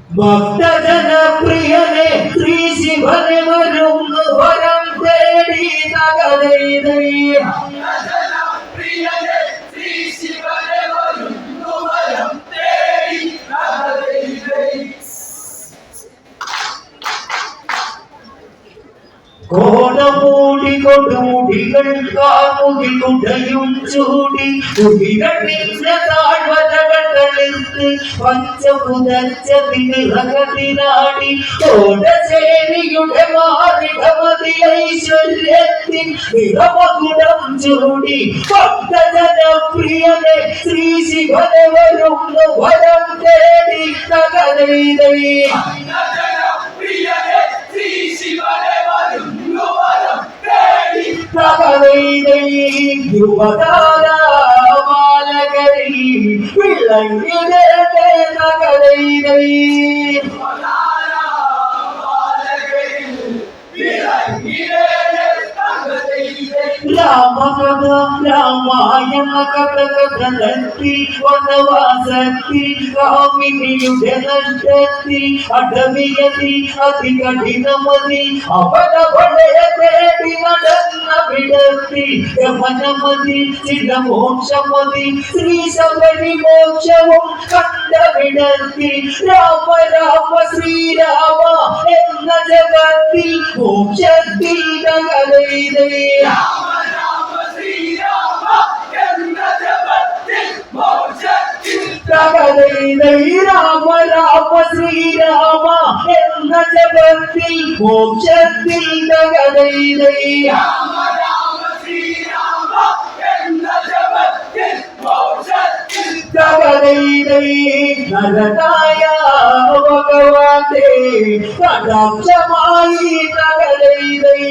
ഭക്തജന പ്രിയനെ ശ്രീ ശിവനെ വരുന്നു വരം തേടി തകതൈതൈ കോടമൂടി കൊടുമുടികൾ കാമുകിൽ കുടയും ചൂടി കുടികളിന്റെ താഴ്വരകൾ തളിർത്ത് പഞ്ചപുതച്ചതിനിറകതിനാടി കോടശ്ശേരിയുടെ മാറിടമതിഐശ്വര്യത്തിൻ നിറമകുടം ചൂടി ഭക്തജനപ്രിയനെ ശ്രീ ശിവനെ വരുന്നു വരം തേടി തകതൈതൈ യുവതാരമാലകരിൽ വിളങ്ങിടട്ടെ തകതൈതൈ രാമകഥ രാമായണ കഥ കഥനത്തിൽ വനവാസത്തിൽ കാമിനിയുടെ നഷ്ടത്തിൽ അടവിയതി അതികഠിനമതി അവനവളെ തേടി നടന്ന വിടത്തിൽ യമനമതി ചില മോക്ഷമതി ശ്രീ ശബരി മോക്ഷവും കണ്ട വിടത്തിൽ രാമ രാമ ശ്രീരാമ എന്ന ജഗത്തിൽ മോക്ഷത്തിൽ തകതൈതൈ തകതൈതൈ രാമ രാമ ശ്രീരാമ എന്ന ജപത്തിൽ മോക്ഷത്തിൽ തകതൈതൈ തകതൈതൈ നരനായ ഭഗവാന്റെ കടാക്ഷമായി തകതൈതൈ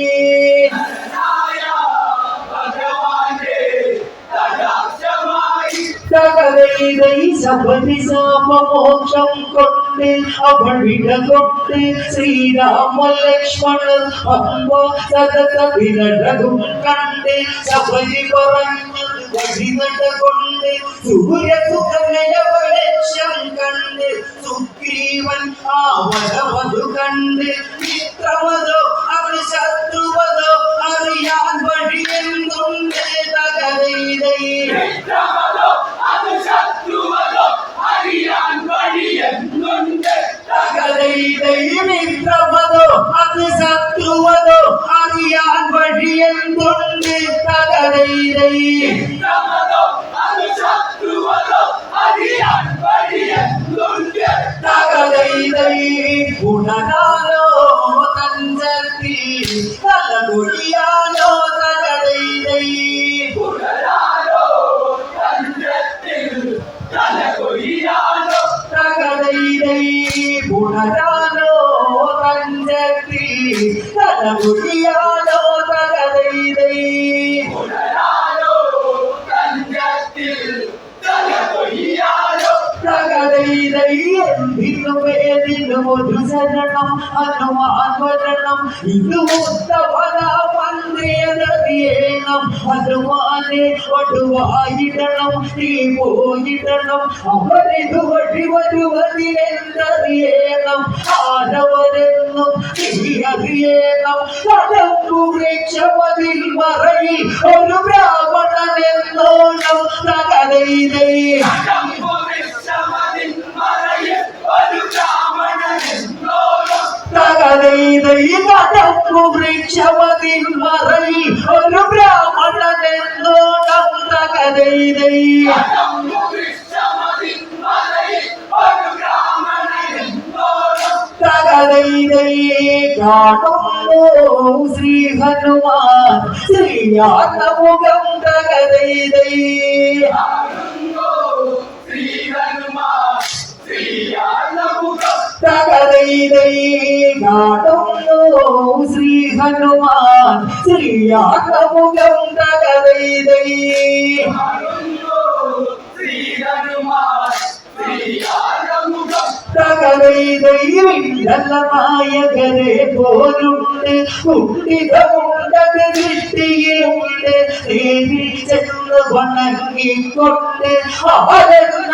തകതൈതൈ ശബരി സാമമോക്ഷം കൊണ്ട് അവൾ വിടകൊട്ട് ശ്രീരാമ ലക്ഷ്മണർ അമ്പ സതത വിരടകും കണ്ട് ശബരി പറഞ്ഞത് വഴി നടകൊണ്ട് സൂര്യസുഖനയവലക്ഷ്യം കണ്ട് സുഗ്രീവൻ ആവരവതു കണ്ട് മിത്രവതോ അത് ശത്രുവതോ അറിയാൻ വഴിയെന്തുണ്ട് തകതൈതൈ മിത്രവതോ അത് ശത്രുവതോ അറിയാൻ വഴിയെന്തുണ്ട് തകതൈതൈ തകതൈതൈ ഗുണനാലോ തഞ്ചത്തിൽ തലകുഴിയാലോ തകതൈതൈ തകതൈതൈ ഗുണനാലോ തഞ്ചത്തിൽ തലകുഴിയാലോ തകതൈതൈ തകതൈതൈ എന്തിനും ഏതിനും ഒരു ശരണം ഹനുമാൻ വരണം ഇത് ഉത്തമന മന്ത്രിയതറിയണം ഹനുമാനെ ഒടുവായിടണം നീ പോയിടണം അവരിതു വഴി വരുവതിലെന്തറിയണം ആരവരെന്നും നീ അറിയണം കടമ്പു വൃക്ഷമതിൽ മറയിൽ ഒരു ബ്രാഹ്മണനെന്നോണം തകതൈതൈ തകതൈതൈ കടമ്പു വൃക്ഷമതിൽ മറയിൽ ഒരു ബ്രാഹ്മണനെന്നോണം തകതൈതൈ തകതൈതൈ കാണുന്നു ശ്രീ ഹനുമാൻ ശ്രീയാത്മമുഖം തകതൈതൈ തകതൈതൈ കാണുന്നു ശ്രീ ഹനുമാൻ ശ്രീയാത്മമുഖം തകതൈതൈ തകരയില്ല നായകരെ പോലുണ്ട് കുട്ടികളുണ്ടത് ദൃഷ്ടിയിലുണ്ട് നേരിൽ ചെന്ന് വണങ്ങിക്കൊണ്ട്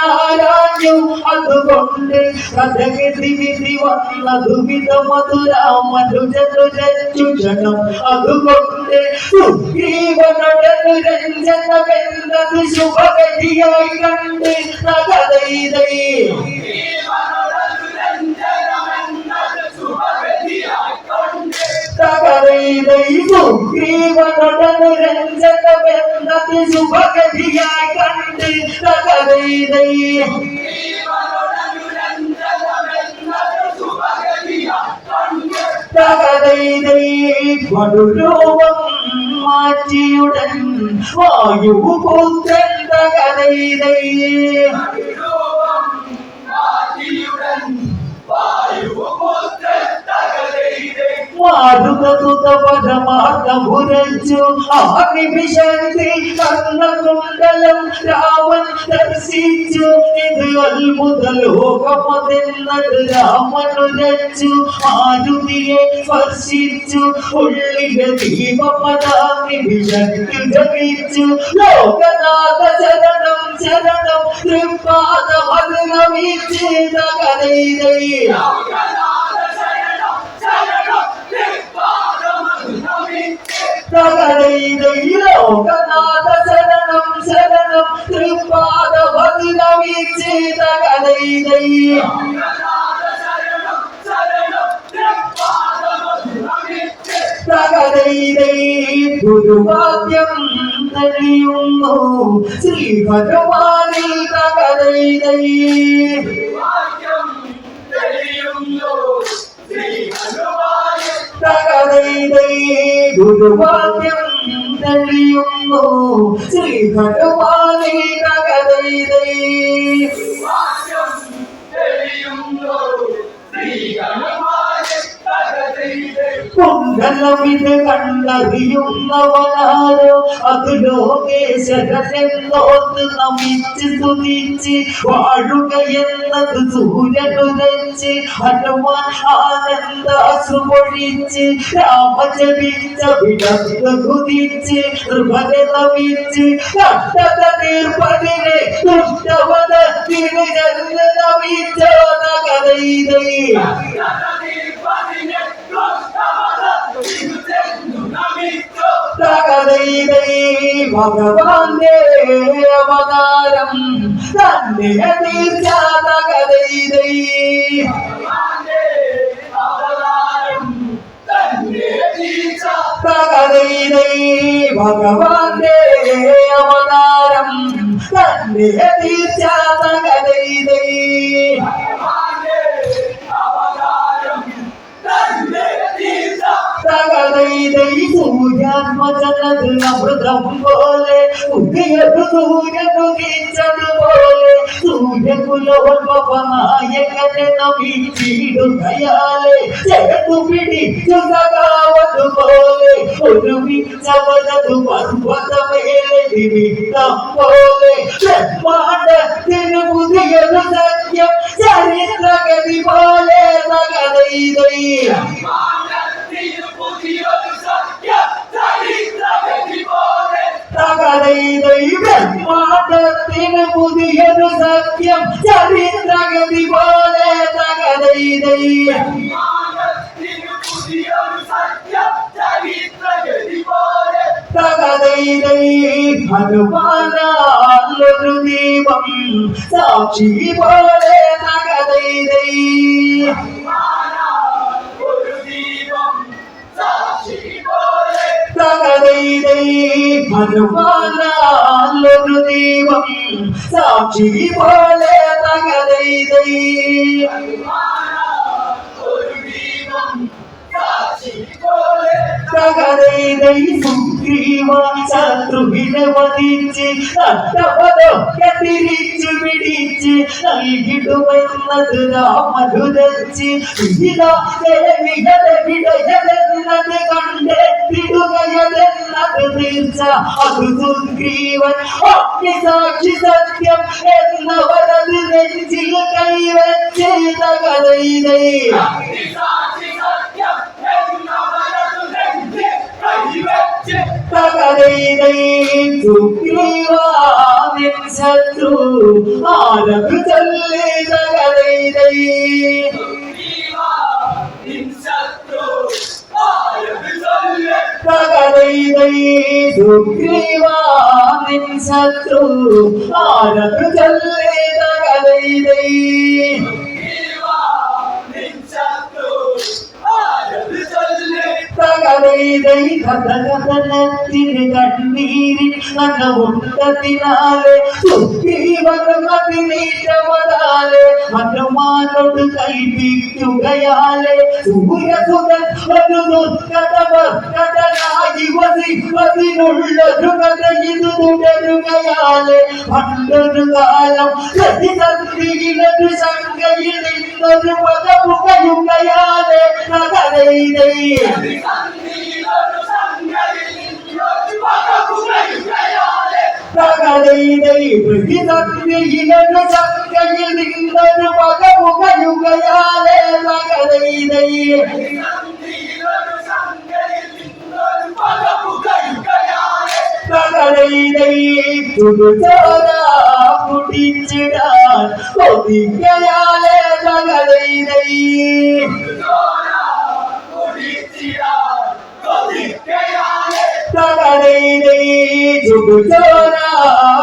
ആരാഞ്ഞു അതുകൊണ്ട് കഥകൃതി വിധി വന്നതു വിധമധുരാമനുജനുരക്ഷണം അതുകൊണ്ട് സുഗ്രീവനോടു രഞ്ജനമെന്നത് ശുഭഗതിയായി കണ്ട് തകരയിലേ സുഗ്രീവനോടു രഞ്ജനമെന്നത് ശുഭഗതിയായി കണ്ട് തകരയിലേ വടുരൂപം മാറ്റിയുടൻ വായുപുത്രൻ തകരയിലേ മാറുകതുതപരമാർഗമുരച്ചു ആനിമിഷത്തിൽ കർണകുണ്ടലം രാമൻ ദർശിച്ചു ഇത് അത്ഭുത ലോകമതെന്നത് രാമനുരച്ചു മാരുതിയെ സ്പർശിച്ചു ഉള്ളിലെ ദീപപദാനിമിഷത്തിൽ ജപിച്ചു ലോകനാഥ ശരണം ശരണം തൃപ്പാദമത് നമിച്ച് തകരയിലേ ലോകനാഥ ശരണം ശരണം തൃപ്പാദമത് നമിച്ച് തകരയിലേ ഗുരുവാദ്യം തെളിയുന്നു ശ്രീ ഭഗവാനിൽ തകരയിലേ ഗുരുവാദ്യം തെളിയുന്നു ശ്രീ ഭഗവാനിൽ തകരയിലേ കുണ്ടലമിത് കണ്ടറിയുന്നവനാരോ അത് ലോകേശ്വരനെന്നോർത്ത് നമിച്ച് സ്തുതിച്ച് വാഴുകയെന്നത് സൂര്യനുരച്ച് ഹനുമാൻ ആനന്ദാശ്രുപൊഴിച്ച് രാമജപിച്ച വിടന്ന് കുതിച്ച് കൃപനെ നമിച്ച് കഷ്ടത തീർപ്പതിനെ ദുഷ്ടവധത്തിന് ചെന്ന് നമിച്ച തകരയിലേ ഭഗവാന്റെ അവതാരം തന്നെ തീർച്ച തകരയിലേ ഭഗവാന്റെ അവതാരം തന്നെ തീർച്ച തകരയിലേ സൂര്യാത്മജനത് അമൃതം പോലെ ഉദയതു സൂര്യനുദിച്ചതുപോലെ സൂര്യകുലോത്ഭവനായകനെ നമിച്ചിടുകയാലെ ജഗത്തു പിടിച്ചു സഖാവതുപോലെ ഒരുമിച്ചവനതു പർവ്വതമേലെ നിമിത്തം പോലെ ബ്രഹ്മാണ്ടത്തിനു പുതിയൊരു സത്യം ചരിത്രഗതി പോലെ തകരയിലേ ബ്രഹ്മാണ്ടത്തിന് പുതിയൊരു സത്യം ചരിത്രഗതി പോലെ തകരയിലേ ഹനുമാനൊരു ദീപം സാക്ഷി പോലെ തകരയിലേ ഹനുമാനൊരു ദീപം സാക്ഷി പോലെ തകരയിലേ തകരയിലേ സുഗ്രീവ ശത്രുവിനെ വധിച്ച് നഷ്ടപതൊക്കെ തിരിച്ചു പിടിച്ച് നൽകിടുമെന്നത് രാമനുരച്ച് വിടയതെന്നത് കണ്ടെത്തിടുകയതെന്നത് തീർച്ച അത് സുഗ്രീവൻ സാക്ഷി സത്യം എന്നവരത് നെഞ്ചിൽ കൈവച്ച് തകതൈതേ സുഗ്രീവാദിൻ ശത്രു ആരത് ചൊല്ലി തകതൈതൈ സുഗ്രീവാദിൻ ശത്രു ആരത് ചൊല്ലി തകതൈതൈ കഥകഥനത്തിന് കണ്ണീരിൽ നനവുണ്ടതിനാലെ സുഗ്രീവനീറ്റമതാലെ ഹനുമാനോട് കൽപ്പിക്കുകയാലെ സൂര്യസുതൻ ഒരു ദുർക്കഥനായി വസിപ്പതിനുള്ളൊരു കഥ ഇത് തുടരുകയാലെ പണ്ടൊരു കാലം സന്ധിയിലൊരു ശങ്കയിൽ നിന്നൊരു പദമുകയുകയാലെ കഥയിലേ പ്രതിസന്ധിയിലൊരു ശങ്കയിൽ നിന്നൊരു പദമുകയുകയാലെ തകതയിലേ കുടിച്ചിടാൻ കൊതിക്കയാലെ തകതയിലേ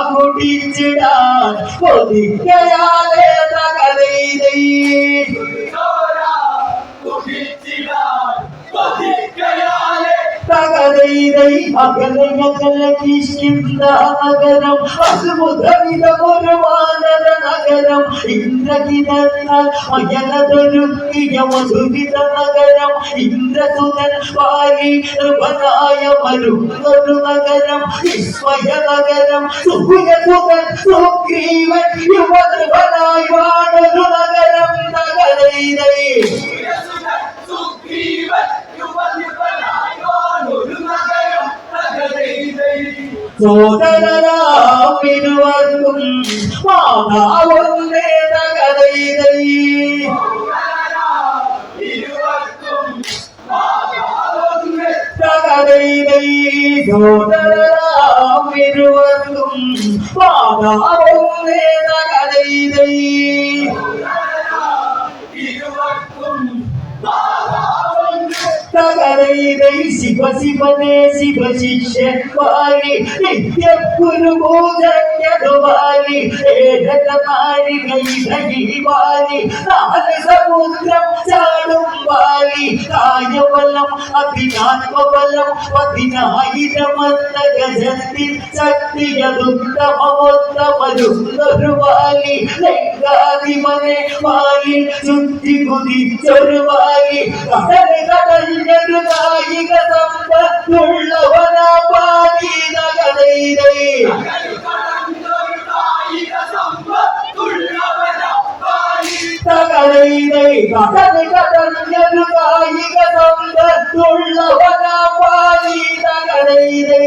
കുടിച്ചിടാൻ കൊതിക്കയാലെ തകതയിലേ നഗരം അത്ഭുതമിതമൊരു വാനര നഗരം ഇന്ദ്രകിരത്താൽ അയലതൊരുക്കിയ മധുവിത നഗരം ഇന്ദ്രസുതൻ വാരി നൃപനായ മരുന്നൊരു നഗരം വിസ്മയ നഗരം സൂര്യസുതൻ സുഗ്രീവൻ യുവനൃപനായി വാണൊരു നഗരം നഗരയിലേ സോദരരാമിരുവർക്കും മാതാവൊന്നേ തകതൈതൈ തകതൈതൈ സോദരരാമിരുവർക്കും മാതാവൊന്നേ തകതൈതൈ ശിവ ശിവനെ ശിവ ശിഷ്യന്മാരി നിത്യഗുരുഭൂജന്യതുമാരി ഏകമാരികൈവാരി നാല് സമുദ്രം ചാടും വാലി കായബലം അതിനാത്മബലം 10,000 ഗജത്തിൽ ശക്തിയതുത്തമൊത്തമരുന്നൊരു വാലി ലങ്കാധിപനെ വാലി ചുറ്റി കുതിച്ചൊരു വാലി കടലിനൊരു കായിക സമ്പത്തുള്ളവനാ പാലി നഗരയിലേ തകരയിലേ കടലിനൊരു കായിക സമ്പത്തുള്ളവനാ പാലി നഗരയിലേ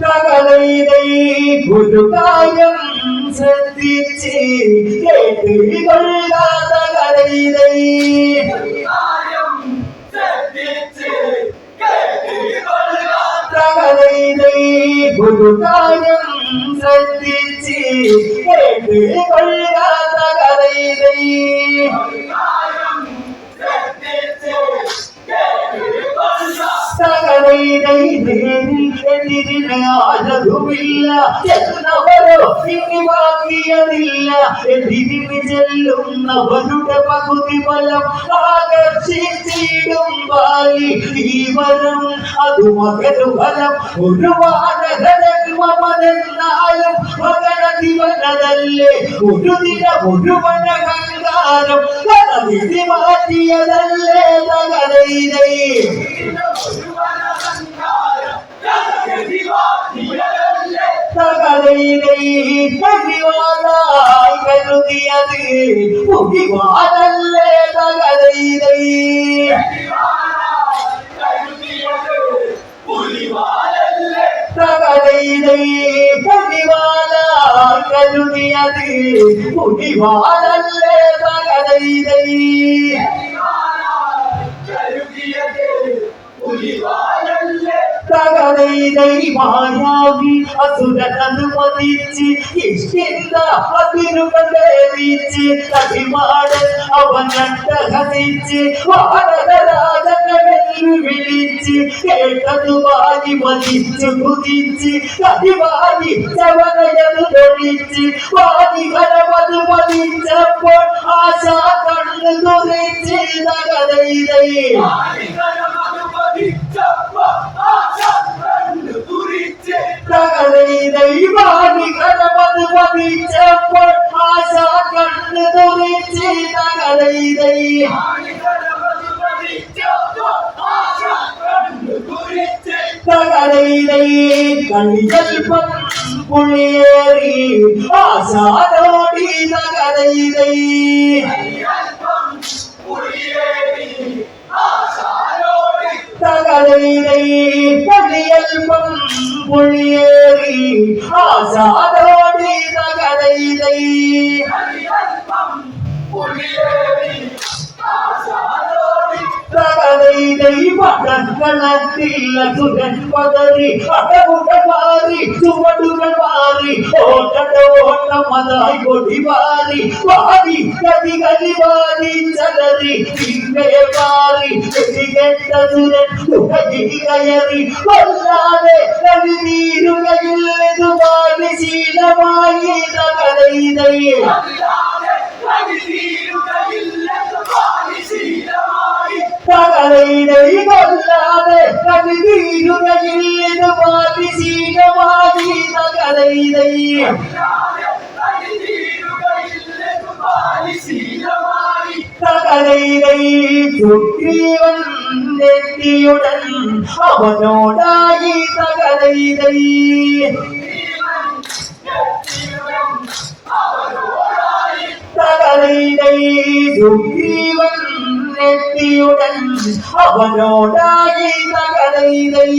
തകരയിലേ ഗുരുകാര്യം ശ്രദ്ധിച്ച് കേട്ടുകൊള്ളുക തകരയിലേ തകരയിലേ ഗുരുകാര്യം ശ്രദ്ധിച്ച് കേട്ടുകൊള്ളുക തകരയിലേ എതിരിനാരതുമില്ല എന്നവരോ ഇനി വാങ്ങിയതില്ല എതിരിന് ചെല്ലുന്നവരുടെ പകുതി ബലം ആകർഷിച്ചിടും വാലി ഈ വരം അത് മകരു ഫലം ഒരു വാനരന്മമതെന്നാലും മകനതിവനതല്ലേ ഒരു ദിന മുഴുവന ഗംഗാ അഹങ്കാരം കഥവിധി മാറ്റിയതല്ലേ തകതൈതൈ തകതൈതൈ കടിവാളായി കരുതിയത് പുലിവാലല്ലേ തകതൈതൈ തകതൈതൈ കടിവാളായി കരുതിയത് പുലിവാലല്ലേ തകതൈതൈ തകതൈതൈ മായാവി അസുരനനുമതിച്ച് ഇഷ്ടിന്ത അതിരുകൾ ദേവിച്ച് കടിമാടൻ അവനട്ടഹസിച്ച് വാനരരാജനെല്ലു വിളിച്ച് കേട്ടതു വാരി മതിച്ചു കുതിച്ച് കടിവാരി ചവനയതു തൊഴിച്ച് വാരികരമത് മതിച്ചപ്പോൾ ആശാ കണ്ണു തുറിച്ച് തകതൈതൈ തകതൈതൈ വാരികരമത് മതിച്ചപ്പോൾ ആശാ കണ്ണു തുറിച്ച് തകതൈതൈ തകതൈതൈ കളിയൽപ്പം പുളിയേറി ആശാനോടി തകതൈതൈ തകതൈതൈ കളിയൽപ്പം പുളിയേറി ആശാനോടി തകതൈതൈ തകതൈതൈ പടക്കളത്തിൽ അസുരൻ പതറി അടവുകൾ മാറി ചുവടുകൾ മാറി ഓട്ടമതായി കൊടി മാറി വാരി കതികളി വാരി ചലറി പിന്നെ മാറി കെട്ട സുരൻ തുകയിൽ കയറി കൊല്ലാതെ കവിതീരുകയില്ലതു മാറി ശീലമായി തകതൈതൈ തകതൈതൈ കൊല്ലാതെ കവിതീരുകയില്ലതു മാറി ശീലമായി തകതൈതൈ തകതൈതൈ സുഗ്രീവൻ നെറ്റിയുടൻ അവനോടായി തകതൈതൈ തകതൈതൈ സുഗ്രീവൻ നെറ്റിയുടൻ അവനോടായി തകതൈതൈ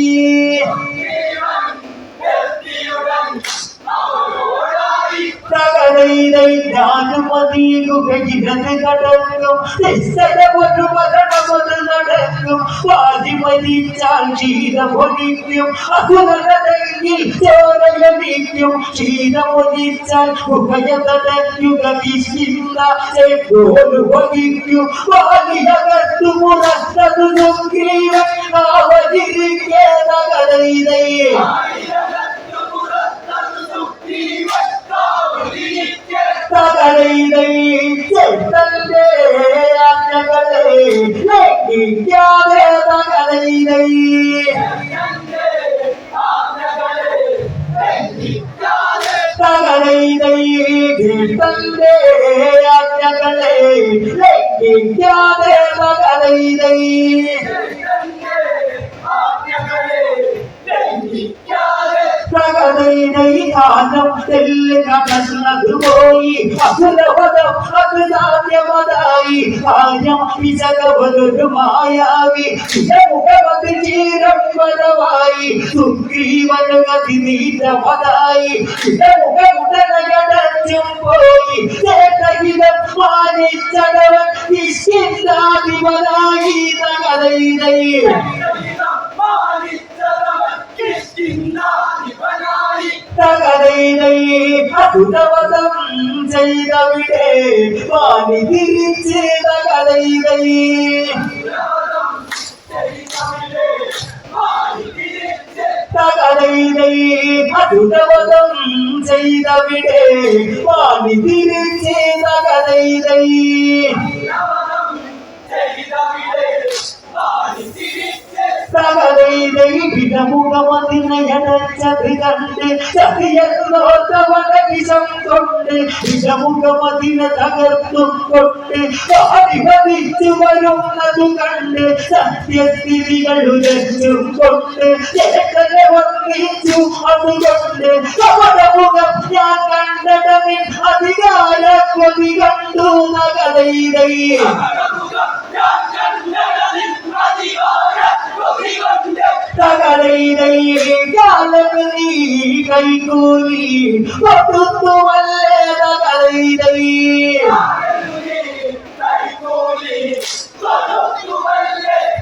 തകതൈതൈ രാജുമതിയുകയിടത് കടക്കും നിസ്സടമൊരു മരണമത് നടക്കും വാരിമരിച്ചാൽ ക്ഷീരമൊഴിക്കും അസുരനെങ്കിൽ ചോരയടിക്കും ക്ഷീരമൊഴിച്ചാൽ ഉഭയതടയുക വിശിന്ന ചെപ്പോരു വഹിക്കും വാലിയകത്തു മുറത്തതു സുഗ്രീവൻ അവതിരിക്കേ തകതൈതൈ തകതൈതൈ ചേട്ടന്റെ ആജ്ഞകളെ ലംഘിക്കാതെ തകതൈതൈ തകതൈതൈ ചേട്ടന്റെ ആജ്ഞകളെ ലംഘിക്കാതെ തകതൈതൈ തകതൈതൈ കാലം തെല്ല് കടന്നത് പോയി അസുരവധം അത് സാധ്യമതായി കാര്യം വിശകവതൊരു മായാവി മുഖമത് ചീരം വരവായി സുഗ്രീവനുഗതി നീറ്റമതായി മുഖമുടനടച്ചും പോയി ചേട്ടകിടം മാനിച്ചടവൻ നിശ്ചിന്താധിപനായി തകതൈതൈ തകതൈതൈ അസുരവധം ചെയ്തവിടെ വാനി തിരിച്ച് തകതൈതൈ തകതൈതൈ അസുരവധം ചെയ്തവിടെ വാനി തിരിച്ച് തകതൈതൈ തകതൈതൈ വിടമുഖമതിനയടച്ചത് കണ്ട് ചതിയെന്നോർത്തവള വിഷം കൊണ്ട് വിഷമുഖമതിനെ തകർത്തും കൊണ്ട് ആധിപതിച്ചു വരുന്നത് കണ്ട് സത്യസ്ഥിതികൾ ഉരച്ചും കൊണ്ട് ചേട്ടനെ വന്നിച്ചു അതുകൊണ്ട് കപടമുഖം ഞാൻ കണ്ടടവിൻ അധികാര കൊതി കണ്ടു നഗരയിലേ കാലത്ത് നീ കൈകൂലി കൊടുത്തുവല്ലേ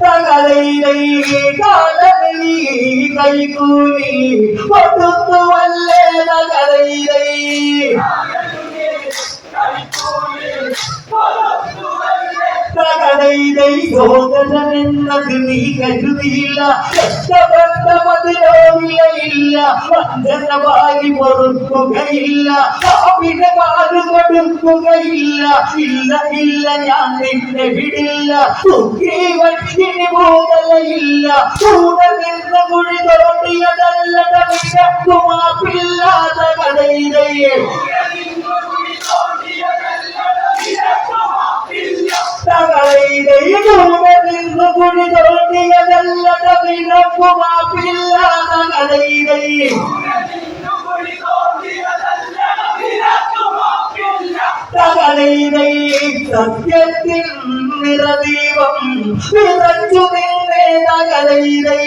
തകരയിലേ കാലത്ത് നീ കൈകൂലി കൊടുത്തുവല്ലേ തകരയിലേ സോദരനെന്നത് നീ കരുതിയില്ല ബന്ധമതിലോയില്ല വഞ്ചന വാരി പൊറുക്കുകയില്ല അവിടെ മാറ് കൊടുക്കുകയില്ല ഇല്ല ഇല്ല ഞാൻ നിന്നെ വിടില്ല സുഗ്രീവൻ ഇനി മൂതലയില്ല കൂടെ നിന്ന് കുഴി തോണ്ടിയതല്ല മാപ്പില്ലാത്ത കഥയിലേ നിന്ന് കുഴി തോണ്ടിയതല്ല മാപ്പില്ലാത്ത കഥയിലേ സത്യത്തിൻ നിറദീപം നിറച്ചു നിന്നേ തകരയിലേ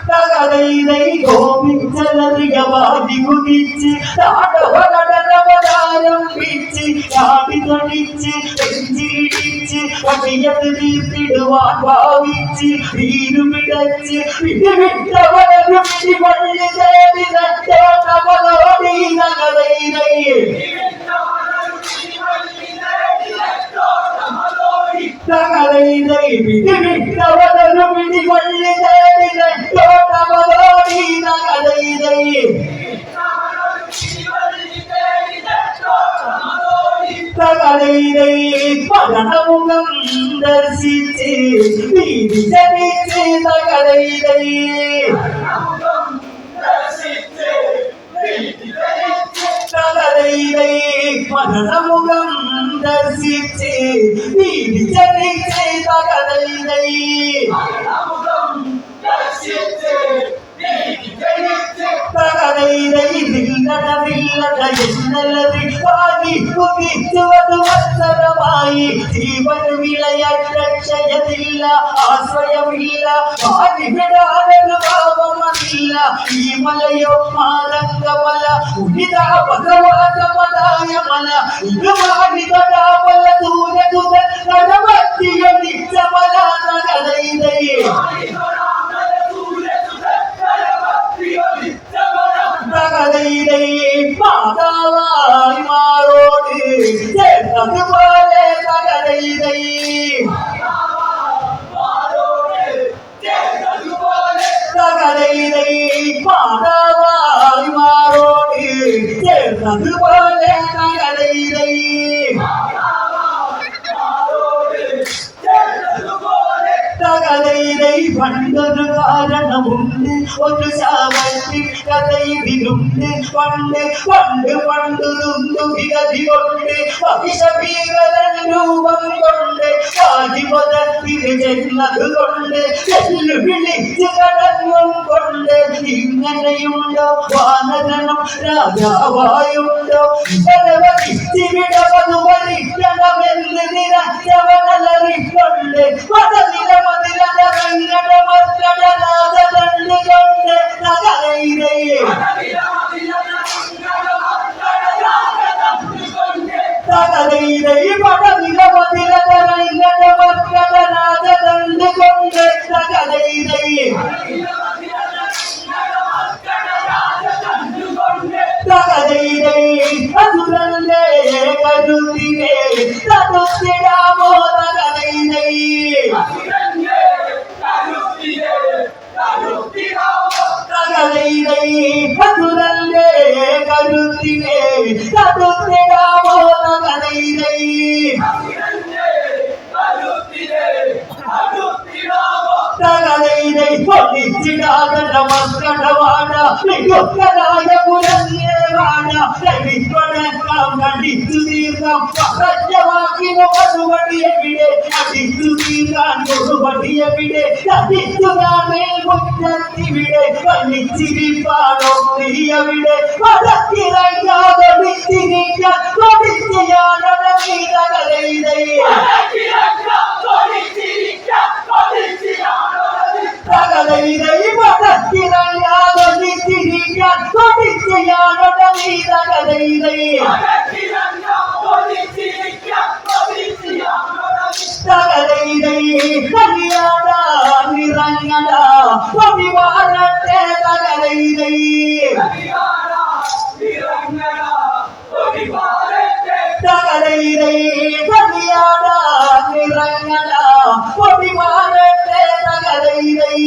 തകരയിലേ കോപിച്ചലറിയ വാരി കുതിച്ച് താടവകടനവതാരംഭിച്ച് ചാടി തൊഴിച്ച് നെഞ്ചിടിച്ച് പണിയത് തീർത്തിടുവാൻ ഭാവിച്ച് വീരുമിടച്ച് വിട്ടുവിട്ടവരും വഴി തേടി നട്ടോട്ടവനോടി തകരയിലേ തകരയിലേ വിട്ടുവിട്ടവരും വഴി തേടി നട്ടോട്ടവനോടി തകരയിലേ തകരയിലേ മരണമുഖം ദർശിച്ച് നീതി ജനിച്ച് തകരയിലേ തകരയിലേ മരണമുഖം ദർശിച്ച് നീതി ജനിച്ച് തകരയിലേ തകരയിലേ വില്ലട എന്നലറി പാടി കുതിച്ചുവത് വത്സരമായി ജീവൻ വിളയാൽ രക്ഷയതില്ല ആശ്രയമില്ല പാടിവിടാനൊരു ഭാവമതില്ല ഈ മലയോ മാരംഗമല ഉദിതാ ഭഗവാസമതായ മല ഇത് മാടിതടാമല ദൂരതുതൻ കടമത്തിയൊടിച്ച മല തകരയിലേ തകരയിലേ മാതാവായി മാറോട് ചേർന്നതുപോലെ തകരയിലേ തകരയിലേ മാതാവായി മാറോട് ചേർന്നതുപോലെ തകരയിലേ തകരയിലേ പണ്ടൊരു കാരണമുണ്ട് ഒരു ശാപത്തിൽ കഥയിലുണ്ട് പണ്ട് പണ്ട് പണ്ടുരുന്നു വിരതി കൊണ്ട് അഭിഷഭീകരൻ രൂപം കൊണ്ട് ആധിപത്യത്തിന് ചെന്നത് കൊണ്ട് വിളിച്ച് കടന്നും കൊണ്ട് ഇങ്ങനെയുണ്ടോ വാനരനും രാജാവായുണ്ടോ വിടവതു വലിക്കണമെന്ന് നിരച്ചവനലറിക്കൊണ്ട് മതനിലമതിലതരങ്ങടമർക്കടനാഥണ്ട് തകരയിലേ തകരയിലേ മതനിലമതിലതരങ്ങടമർക്കടനാഥണ്ട് കൊണ്ട് തകരയിലേ തകരയിലേ അതുരന്റെ കരുതിനെ തടുത്തിടാമോ തകരയിലേ തകരയിലേ അതുരന്റെ കരുതിനെ തടുത്തിടാമോ തകരയിലേ തകരയിലേ പൊളിച്ചിടാകട മക്കടവാട ായ പുരഞ്ഞേവാട വണക്കാം കടിച്ചു തീർക്കാം പ്രജവാക്കിന് മറുപടി എവിടെ അടിച്ചു തീർക്കാൻ മറുപടി എവിടെ അടിച്ചുകാമേ മുറ്റത്തിവിടെ വലിച്ചിരിപ്പാണോ നീ അവിടെ പടത്തിറങ്ങാതൊടിച്ചിരിക്കാൻ കൊടിച്ചയാണട നീതകലയിലേ തകലയിലൈ പടത്തിറങ്ങാതൊടിച്ചിരിക്കാൻ കൊടിച്ചയാണട നീതകലയിലേ തകലയിലൈ കല്യാണ നിറങ്ങട പതിവാരത്തെ തകലയിലൈ തകലയിലൈ കല്യാണ നിറങ്ങട പതിവാരത്തെ തകലയിലൈ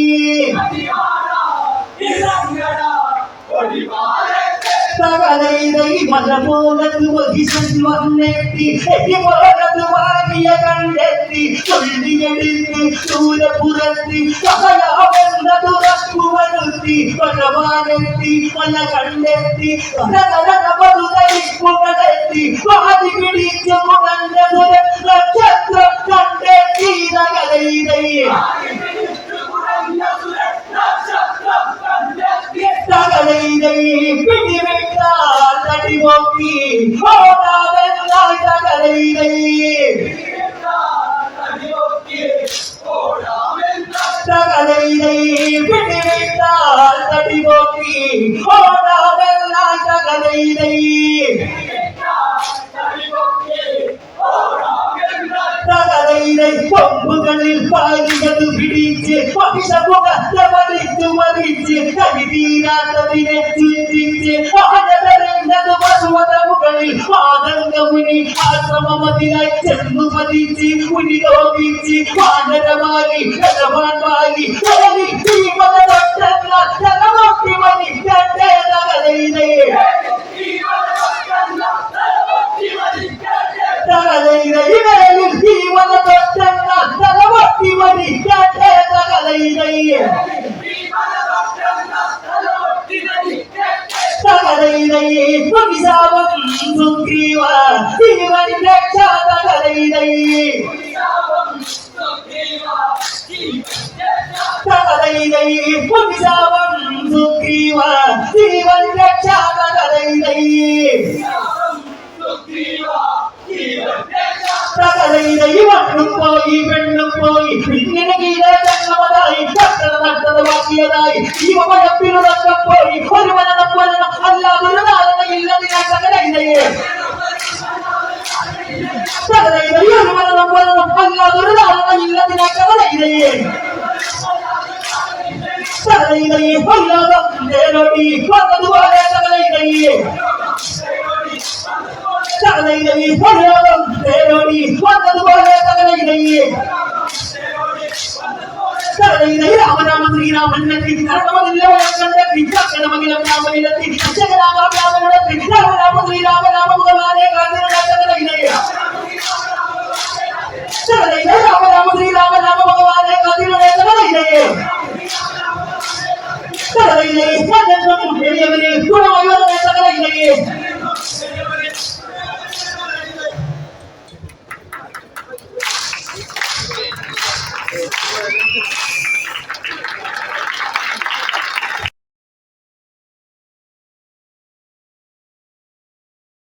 തകലയിലൈ മലമോലത്ത് വഹിച്ചു വന്നെത്തി എത്തിപ്പോലത് വാങ്ങിയ കണ്ടെത്തി ചൊല്ലിയെടുത്ത് ദൂരപുറത്തി സഹയാവെന്ന തുറക്കു വരുത്തി പരമാനെത്തി മല കണ്ടെത്തി പതുതരിപ്പുകളെത്തി വാതി പിടിച്ചു മുടണ്ട ദുര നക്ഷത്രം കണ്ടെത്തി തകലയിലൈ തകലയിലൈ പിടിവിട്ടാൽ തടിമൊക്കി ഓടാവെന്നാൽ തകലയിലൈ തകലയിലൈ പിടിവിട്ടാൽ തടിമൊക്കി ഓടാവെന്നാൽ തകലയിലൈ തകലയിലൈ കൊമ്പുകളിൽ പാലിയത് പിടിച്ച് പവിഷമുഖത്തെ വലിച്ചു മറിച്ച് കരിതീരാത്തതിനെ ചുറ്റിച്ച് ആനതറിഞ്ഞത് പശുവത മുകളിൽ ആനന്ദമുനി ആശ്രമമതിനായി ചെന്നു പതിച്ച് മുനി ലോപിച്ച് വാനരമാലി രഥമാൻവാലി കളി തീമല തൊട്ടെന്നാൽ തലമൊട്ടി വലിക്കട്ടെ തകലയിലേ തകലയിലൈ ജീവന തൊട്ടെന്നാൽ തലമൊട്ടി വലിക്കട്ടെ തകലയിലൈ തകലയിലൈ പുനിശാപം സുഗ്രീവ ജീവൻ രക്ഷ തകലയിലൈ തകലയിലൈ പുനിശാപം സുഗ്രീവ ജീവൻ രക്ഷ തകലയിലൈ തകലയിലൈ മണ്ണും പോയി പെണ്ണും പോയി ഇങ്ങനെ കീഴേ ചങ്ങമതായി കട്ടത നട്ടത വാക്കിയതായി ജീവമഴപ്പിലുറക്കം പോയി ഒരു മരണം മരണം അല്ലാതൊരു ധാരണയില്ലതിനാ തകലയിലയെ തകലയിലൈ ഒരു മരണം മരണം അല്ലാതൊരു ധാരണയില്ലതിനാ തകലയിലയെ തകലയിലൈ കൊല്ലാതം നേരോടി വന്നതുപോലെ തകലയിലയെ തകലയിലൈ കൊല്ലാതം നേരോടി വന്നതുപോലെ തകലയിലയെ തകലയിലൈ രാമരാമ ശ്രീരാമൻ നെത്തി കർണമതില്ല കണ്ടെത്തി ചക്കരമകിലം രാമനിലെത്തി ജഗരാമരാമനെത്തി രാമരാമ ശ്രീരാമ രാമമുഖമാരെ തകലയിലയെ തകലയിലൈ രാമരാമ ശ്രീരാമ രാമമുഖമാരെ തകലയിലയെ തകലയിലൈ സജന്മം എളിയവനെ ഗുണമയോനെ തകലയിലയെ